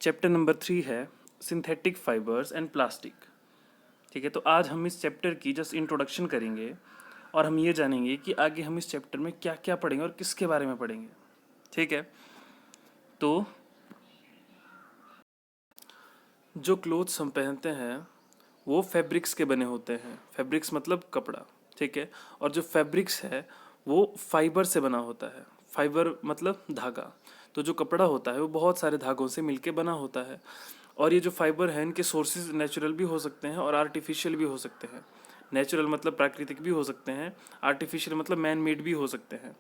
Chapter number 3 है synthetic fibres and plastic. ठीक है, तो आज हम इस चैप्टर की जस्ट इंट्रोडक्शन करेंगे और हम ये जानेंगे कि आगे हम इस चैप्टर में क्या क्या पढ़ेंगे और किसके बारे में पढ़ेंगे। ठीक है, तो जो क्लोथ्स हम पहनते हैं वो फैब्रिक्स के बने होते हैं। फैब्रिक्स मतलब कपड़ा। ठीक है, और जो फैब्रिक्स है वो फाइबर से बना होता है। फाइबर मतलब धागा। तो जो कपड़ा होता है वो बहुत सारे धागों से मिलके बना होता है। और ये जो फाइबर है इनके सोर्सेज नेचुरल भी हो सकते हैं और आर्टिफिशियल भी हो सकते हैं। नेचुरल मतलब प्राकृतिक भी हो सकते हैं, आर्टिफिशियल मतलब मैन मेड भी हो सकते हैं।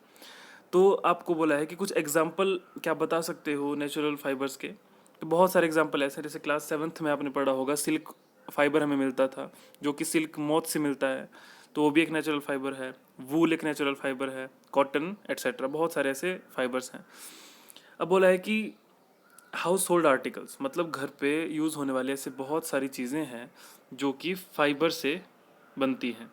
तो आपको बोला है कि कुछ एग्जाम्पल क्या बता सकते हो नेचुरल फाइबर्स के। तो बहुत सारे एग्जाम्पल ऐसे हैं, जैसे क्लास 7th में आपने पढ़ा होगा सिल्क फाइबर हमें मिलता था, जो कि सिल्क मोथ से मिलता है, तो वो भी एक नेचुरल फाइबर है। वूल एक नेचुरल फाइबर है, कॉटन एट्सेट्रा, बहुत सारे ऐसे फाइबर्स हैं। अब बोला है कि हाउस होल्ड आर्टिकल्स मतलब घर पे यूज़ होने वाले ऐसे बहुत सारी चीज़ें हैं जो कि फाइबर से बनती हैं।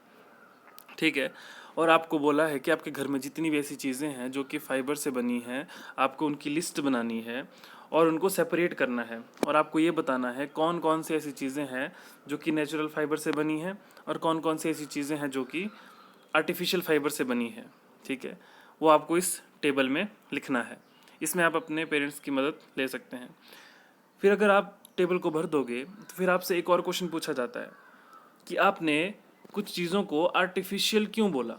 ठीक है, और आपको बोला है कि आपके घर में जितनी भी ऐसी चीज़ें हैं जो कि फाइबर से बनी हैं, आपको उनकी लिस्ट बनानी है और उनको सेपरेट करना है। और आपको ये बताना है कौन कौन सी ऐसी चीज़ें हैं जो कि नेचुरल फाइबर से बनी हैं और कौन कौन सी ऐसी चीज़ें हैं जो कि आर्टिफिशियल फाइबर से बनी हैं। ठीक है, वो आपको इस टेबल में लिखना है। इसमें आप अपने पेरेंट्स की मदद ले सकते हैं। फिर अगर आप टेबल को भर दोगे तो फिर आपसे एक और क्वेश्चन पूछा जाता है कि आपने कुछ चीज़ों को आर्टिफिशियल क्यों बोला।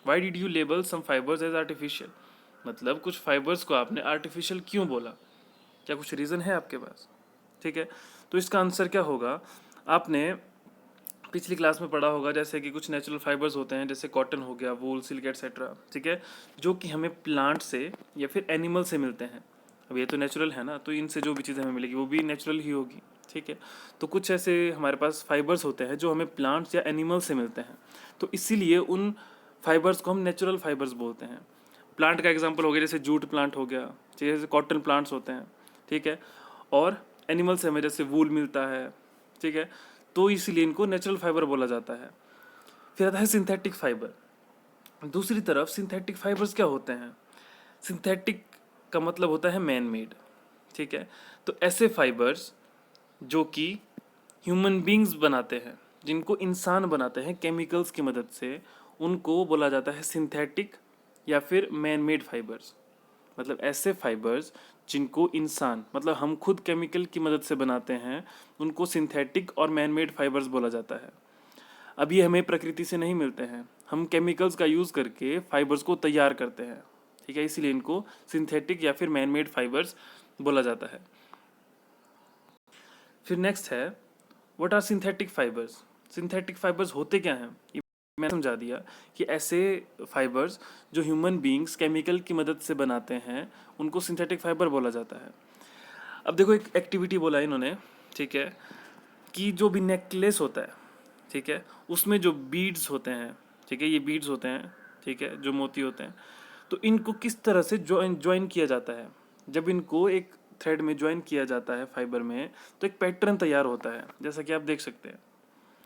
Why did you label some fibres as artificial, मतलब कुछ फाइबर्स को आपने आर्टिफिशियल क्यों बोला, क्या कुछ रीज़न है आपके पास। ठीक है, तो इसका आंसर क्या होगा, आपने पिछली क्लास में पढ़ा होगा जैसे कि कुछ नेचुरल फाइबर्स होते हैं जैसे कॉटन हो गया, वूल, सिल्क एटसेट्रा। ठीक है, जो कि हमें प्लांट से या फिर एनिमल से मिलते हैं। अब ये तो नेचुरल है ना, तो इनसे जो भी चीज़ें हमें मिलेगी वो भी नेचुरल ही होगी। ठीक है, तो कुछ ऐसे हमारे पास फाइबर्स होते हैं जो हमें प्लांट्स या एनिमल से मिलते हैं, तो इसीलिए उन फाइबर्स को हम नेचुरल फाइबर्स बोलते हैं। प्लांट का एग्जाम्पल हो गया जैसे जूट प्लांट हो गया, ठीक है, जैसे कॉटन प्लांट्स होते हैं। ठीक है, और एनिमल से हमें जैसे वूल मिलता है। ठीक है, तो इसीलिए इनको नेचुरल फाइबर बोला जाता है। फिर आता है सिंथेटिक फाइबर। दूसरी तरफ सिंथेटिक फाइबर्स क्या होते हैं, सिंथेटिक का मतलब होता है मैन मेड। ठीक है, तो ऐसे फाइबर्स जो कि ह्यूमन बींग्स बनाते हैं, जिनको इंसान बनाते हैं केमिकल्स की मदद से, उनको बोला जाता है सिंथेटिक या फिर मैन मेड फाइबर्स। मतलब ऐसे फाइबर्स जिनको इंसान मतलब हम खुद केमिकल की मदद से बनाते हैं, उनको सिंथेटिक और मैन मेड फाइबर्स बोला जाता है। अब ये हमें प्रकृति से नहीं मिलते हैं, हम केमिकल्स का यूज़ करके फाइबर्स को तैयार करते हैं। ठीक है, इसीलिए इनको सिंथेटिक या फिर मैन मेड फाइबर्स बोला जाता है। फिर नेक्स्ट है what are synthetic fibres. Synthetic fibres होते क्या हैं, ये मैं समझा दिया कि ऐसे फाइबर्स जो ह्यूमन बींग्स केमिकल की मदद से बनाते हैं उनको सिंथेटिक फाइबर बोला जाता है। अब देखो एक एक्टिविटी बोला इन्होंने, ठीक है, कि जो भी नेकलेस होता है, ठीक है, उसमें जो बीड्स होते हैं, ठीक है, ये बीड्स होते हैं, ठीक है, जो मोती होते हैं, तो इनको किस तरह से ज्वाइन किया जाता है। जब इनको एक थ्रेड में ज्वाइन किया जाता है फाइबर में, तो एक पैटर्न तैयार होता है, जैसा कि आप देख सकते हैं।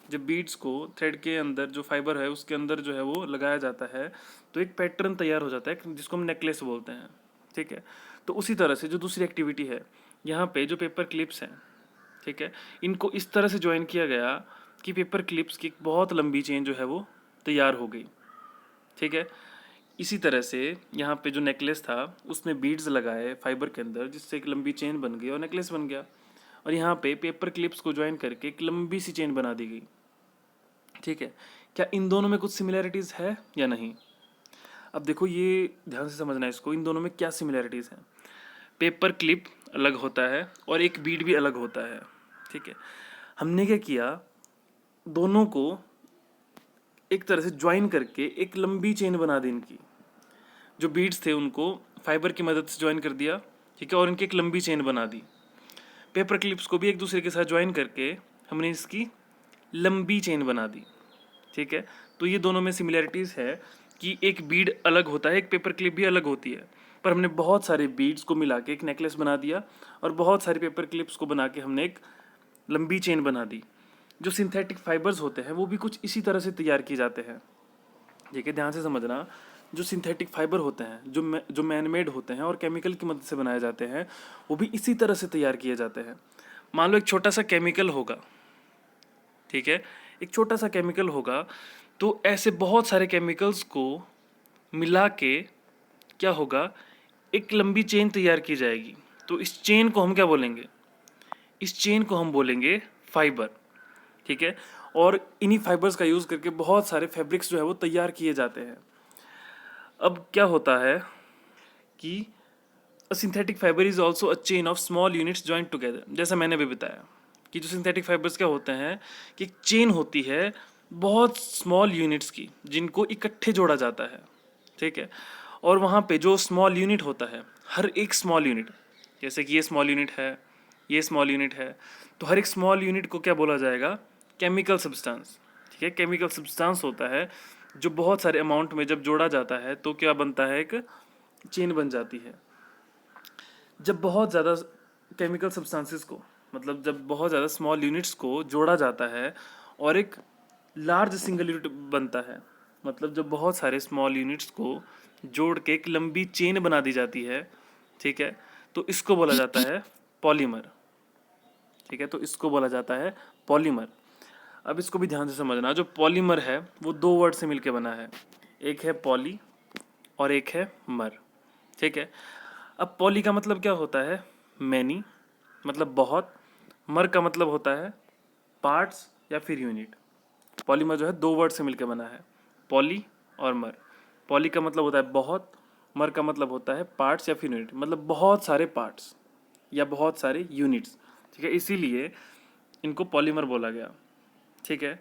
जब बीड्स को थ्रेड के अंदर जो फाइबर है उसके अंदर जो है वो लगाया जाता है, तो एक पैटर्न तैयार हो जाता है जिसको हम नेकलेस बोलते हैं। ठीक है, तो उसी तरह से जो दूसरी एक्टिविटी है, यहाँ पे जो पेपर क्लिप्स हैं, ठीक है, इनको इस तरह से ज्वाइन किया गया कि पेपर क्लिप्स की एक बहुत लंबी चेन जो है वो तैयार हो गई। ठीक है, इसी तरह से यहाँ पे जो नेकलेस था उसमें बीड्स लगाए फाइबर के अंदर, जिससे एक लंबी चेन बन गई और नेकलेस बन गया। और यहाँ पे पेपर क्लिप्स को ज्वाइन करके एक लंबी सी चेन बना दी गई। ठीक है, क्या इन दोनों में कुछ सिमिलैरिटीज़ है या नहीं। अब देखो ये ध्यान से समझना है इसको, इन दोनों में क्या सिमिलैरिटीज़ हैं। पेपर क्लिप अलग होता है और एक बीड भी अलग होता है। ठीक है, हमने क्या किया, दोनों को एक तरह से ज्वाइन करके एक लंबी चेन बना दी इनकी। जो बीड्स थे उनको फाइबर की मदद से ज्वाइन कर दिया, ठीक है, और इनकी एक लंबी चेन बना दी। पेपर क्लिप्स को भी एक दूसरे के साथ ज्वाइन करके हमने इसकी लंबी चेन बना दी। ठीक है, तो ये दोनों में सिमिलैरिटीज़ है कि एक बीड अलग होता है, एक पेपर क्लिप भी अलग होती है, पर हमने बहुत सारे बीड्स को मिला के एक नेकलेस बना दिया और बहुत सारे पेपर क्लिप्स को बना के हमने एक लंबी चेन बना दी। जो सिंथेटिक फाइबर्स होते हैं वो भी कुछ इसी तरह से तैयार किए जाते हैं। ठीक है, ध्यान से समझना, जो सिंथेटिक फाइबर होते हैं, जो मैन मेड होते हैं और केमिकल की मदद से बनाए जाते हैं, वो भी इसी तरह से तैयार किए जाते हैं। मान लो एक छोटा सा केमिकल होगा, ठीक है, एक छोटा सा केमिकल होगा, तो ऐसे बहुत सारे केमिकल्स को मिला के क्या होगा, एक लंबी चेन तैयार की जाएगी। तो इस चेन को हम क्या बोलेंगे, इस चेन को हम बोलेंगे फाइबर, ठीक है। और इन्हीं फाइबर्स का यूज़ करके बहुत सारे फैब्रिक्स जो है वो तैयार किए जाते हैं। अब क्या होता है कि अ synthetic fibre is also a chain of small units joint together. जैसा मैंने भी बताया कि जो सिंथेटिक फाइबर्स क्या होते हैं कि एक चेन होती है बहुत स्मॉल यूनिट्स की, जिनको इकट्ठे जोड़ा जाता है, ठीक है। और वहाँ पे जो स्मॉल यूनिट होता है, हर एक स्मॉल यूनिट, जैसे कि ये स्मॉल यूनिट है, ये स्मॉल यूनिट है, तो हर एक स्मॉल यूनिट को क्या बोला जाएगा, केमिकल सब्सटेंस, ठीक है। केमिकल सब्सटेंस होता है जो बहुत सारे अमाउंट में जब जोड़ा जाता है तो क्या बनता है, एक चेन बन जाती है। जब बहुत ज़्यादा केमिकल सब्सटेंसेस को, मतलब जब बहुत ज़्यादा स्मॉल यूनिट्स को जोड़ा जाता है और एक लार्ज सिंगल यूनिट बनता है, मतलब जब बहुत सारे स्मॉल यूनिट्स को जोड़ के एक लंबी चेन बना दी जाती है, ठीक है, तो इसको बोला जाता है पॉलीमर, ठीक है। तो इसको बोला जाता है पॉलीमर। अब इसको भी ध्यान से समझना, जो पॉलीमर है वो दो वर्ड से मिलके बना है, एक है पॉली और एक है मर, ठीक है। अब पॉली का मतलब क्या होता है, मैनी, मतलब बहुत। मर का मतलब होता है पार्ट्स या फिर यूनिट। पॉलीमर जो है दो वर्ड से मिलकर बना है, पॉली और मर। पॉली का मतलब होता है बहुत, मर का मतलब होता है पार्ट्स या फिर यूनिट, मतलब बहुत सारे पार्ट्स या बहुत सारे यूनिट्स, ठीक है। इसीलिए इनको पॉलीमर बोला गया, ठीक है।